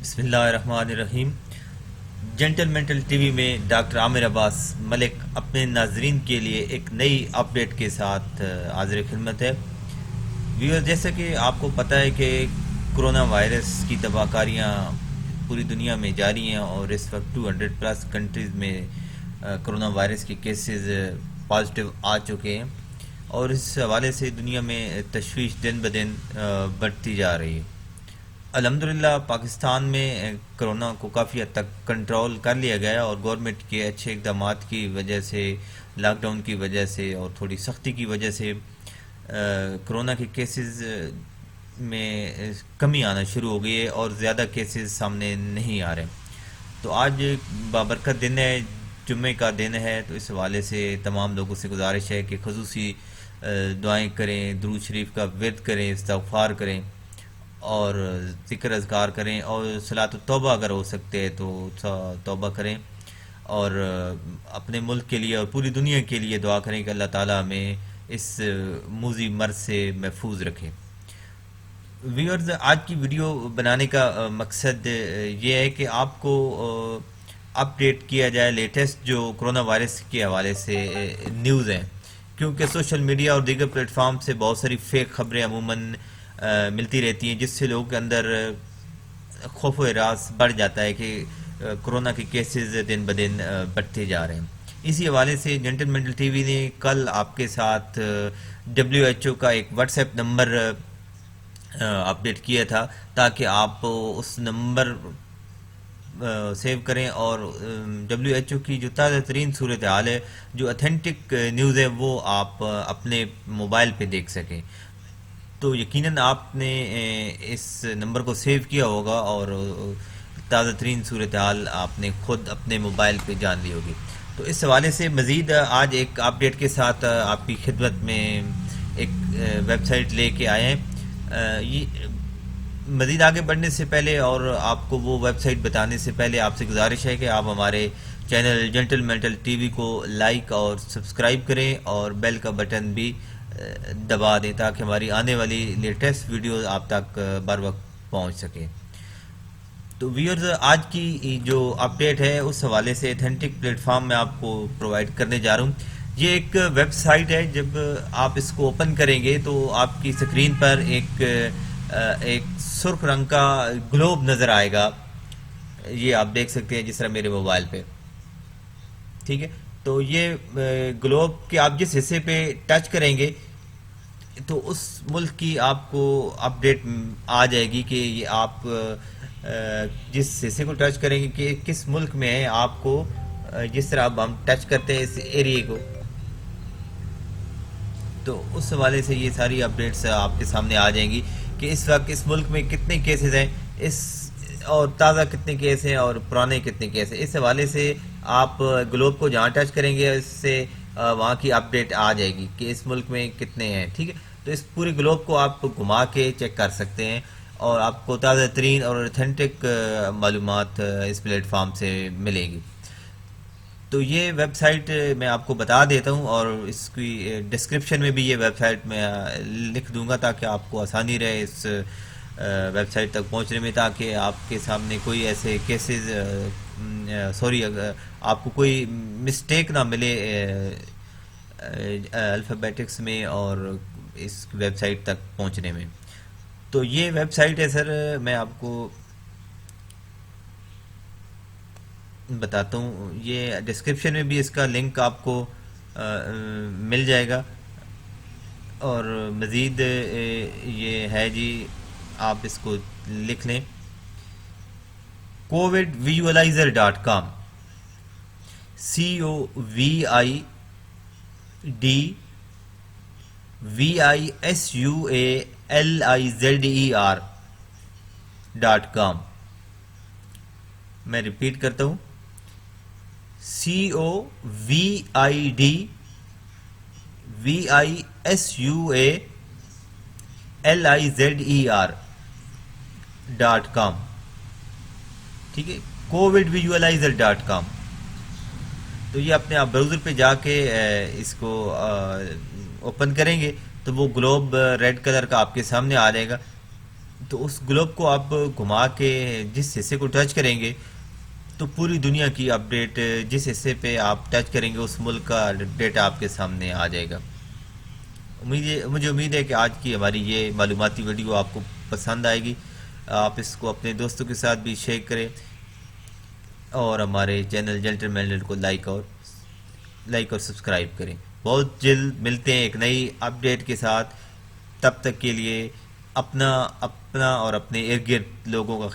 بسم اللہ الرحمن الرحیم۔ جنٹل مینٹل ٹی وی میں ڈاکٹر عامر عباس ملک اپنے ناظرین کے لیے ایک نئی اپڈیٹ کے ساتھ حاضر خدمت ہے۔ ویور، جیسا کہ آپ کو پتہ ہے کہ کرونا وائرس کی تباہ کاریاں پوری دنیا میں جاری ہیں اور اس وقت 200+ کنٹریز میں کرونا وائرس کے کیسز پازیٹیو آ چکے ہیں، اور اس حوالے سے دنیا میں تشویش دن بدن بڑھتی جا رہی ہے۔ الحمدللہ پاکستان میں کرونا کو کافی حد تک کنٹرول کر لیا گیا ہے، اور گورنمنٹ کے اچھے اقدامات کی وجہ سے، لاک ڈاؤن کی وجہ سے اور تھوڑی سختی کی وجہ سے کرونا کے کیسز میں کمی آنا شروع ہو گئی ہے اور زیادہ کیسز سامنے نہیں آ رہے۔ تو آج بابرکت دن ہے، جمعے کا دن ہے، تو اس حوالے سے تمام لوگوں سے گزارش ہے کہ خصوصی دعائیں کریں، درود شریف کا ورد کریں، استغفار کریں اور ذکر اذکار کریں، اور صلاۃ التوبہ اگر ہو سکتے ہیں تو توبہ کریں، اور اپنے ملک کے لیے اور پوری دنیا کے لیے دعا کریں کہ اللہ تعالیٰ ہمیں اس موذی مرض سے محفوظ رکھے۔ ویورز، آج کی ویڈیو بنانے کا مقصد یہ ہے کہ آپ کو اپڈیٹ کیا جائے لیٹسٹ جو کرونا وائرس کے حوالے سے نیوز ہیں، کیونکہ سوشل میڈیا اور دیگر پلیٹ فارم سے بہت ساری فیک خبریں عموماً ملتی رہتی ہیں، جس سے لوگوں کے اندر خوف و ہراس بڑھ جاتا ہے کہ کرونا کے کیسز دن بدن بڑھتے جا رہے ہیں۔ اسی حوالے سے جنٹل مینٹل ٹی وی نے کل آپ کے ساتھ WHO کا ایک واٹس ایپ نمبر اپڈیٹ کیا تھا، تاکہ آپ اس نمبر سیو کریں اور WHO کی جو تازہ ترین صورتحال ہے، جو اتھینٹک نیوز ہے، وہ آپ اپنے موبائل پہ دیکھ سکیں۔ تو یقیناً آپ نے اس نمبر کو سیو کیا ہوگا اور تازہ ترین صورتحال آپ نے خود اپنے موبائل پہ جان لی ہوگی۔ تو اس حوالے سے مزید آج ایک اپڈیٹ کے ساتھ آپ کی خدمت میں ایک ویب سائٹ لے کے آئے ہیں۔ یہ مزید آگے بڑھنے سے پہلے اور آپ کو وہ ویب سائٹ بتانے سے پہلے آپ سے گزارش ہے کہ آپ ہمارے channel gentle mental T V کو لائک اور سبسکرائب کریں اور بیل کا بٹن بھی دبا دیں، تاکہ ہماری آنے والی لیٹسٹ ویڈیوز آپ تک بر وقت پہنچ سکے۔ تو ویورز، آج کی جو اپڈیٹ ہے اس حوالے سے اتھینٹک پلیٹ فارم میں آپ کو پرووائڈ کرنے جا رہا ہوں۔ یہ ایک ویب سائٹ ہے، جب آپ اس کو اوپن کریں گے تو آپ کی اسکرین پر ایک سرخ رنگ کا گلوب نظر آئے گا، یہ آپ دیکھ سکتے ہیں جس طرح میرے موبائل پہ، ٹھیک ہے۔ تو یہ گلوب کے آپ جس حصے پہ ٹچ کریں گے تو اس ملک کی آپ کو اپڈیٹ آ جائے گی کہ یہ آپ جس حصے کو ٹچ کریں گے کہ کس ملک میں ہے، آپ کو جس طرح اب ہم ٹچ کرتے ہیں اس ایریے کو، تو اس حوالے سے یہ ساری اپڈیٹس آپ کے سامنے آ جائیں گی کہ اس وقت اس ملک میں کتنے کیسز ہیں، اس اور تازہ کتنے کیس ہیں اور پرانے کتنے کیس ہیں۔ اس حوالے سے آپ گلوب کو جہاں ٹچ کریں گے اس سے وہاں کی اپڈیٹ آ جائے گی کہ اس ملک میں کتنے ہیں، ٹھیک ہے۔ تو اس پورے گلوب کو آپ گھما کے چیک کر سکتے ہیں اور آپ کو تازہ ترین اور اتھینٹک معلومات اس پلیٹ فارم سے ملے گی۔ تو یہ ویب سائٹ میں آپ کو بتا دیتا ہوں، اور اس کی ڈسکرپشن میں بھی یہ ویب سائٹ میں لکھ دوں گا تاکہ آپ کو آسانی رہے اس ویب سائٹ تک پہنچنے میں، تاکہ آپ کے سامنے کوئی ایسے کیسز آپ کو کوئی مسٹیک نہ ملے الفابیٹکس میں اور اس ویب سائٹ تک پہنچنے میں۔ تو یہ ویب سائٹ ہے سر، میں آپ کو بتاتا ہوں، یہ ڈسکرپشن میں بھی اس کا لنک آپ کو مل جائے گا، اور مزید یہ ہے جی، آپ اس کو لکھ لیں covidvisualizer.com، COVIDVisualizer.com۔ میں ریپیٹ کرتا ہوں، COVIDVisualizer.com، ٹھیک ہے، covidvisualizer.com۔ تو یہ اپنے آپ براؤزر پہ جا کے اس کو اوپن کریں گے تو وہ گلوب ریڈ کلر کا آپ کے سامنے آ جائے گا۔ تو اس گلوب کو آپ گھما کے جس حصے کو ٹچ کریں گے تو پوری دنیا کی اپڈیٹ، جس حصے پہ آپ ٹچ کریں گے اس ملک کا ڈیٹا آپ کے سامنے آ جائے گا۔ مجھے امید ہے کہ آج کی ہماری یہ معلوماتی ویڈیو آپ کو پسند آئے گی۔ آپ اس کو اپنے دوستوں کے ساتھ بھی شیئر کریں اور ہمارے چینل جنٹل مینڈل کو لائک اور سبسکرائب کریں۔ بہت جلد ملتے ہیں ایک نئی اپڈیٹ کے ساتھ، تب تک کے لیے اپنا اور اپنے ارد گرد لوگوں کا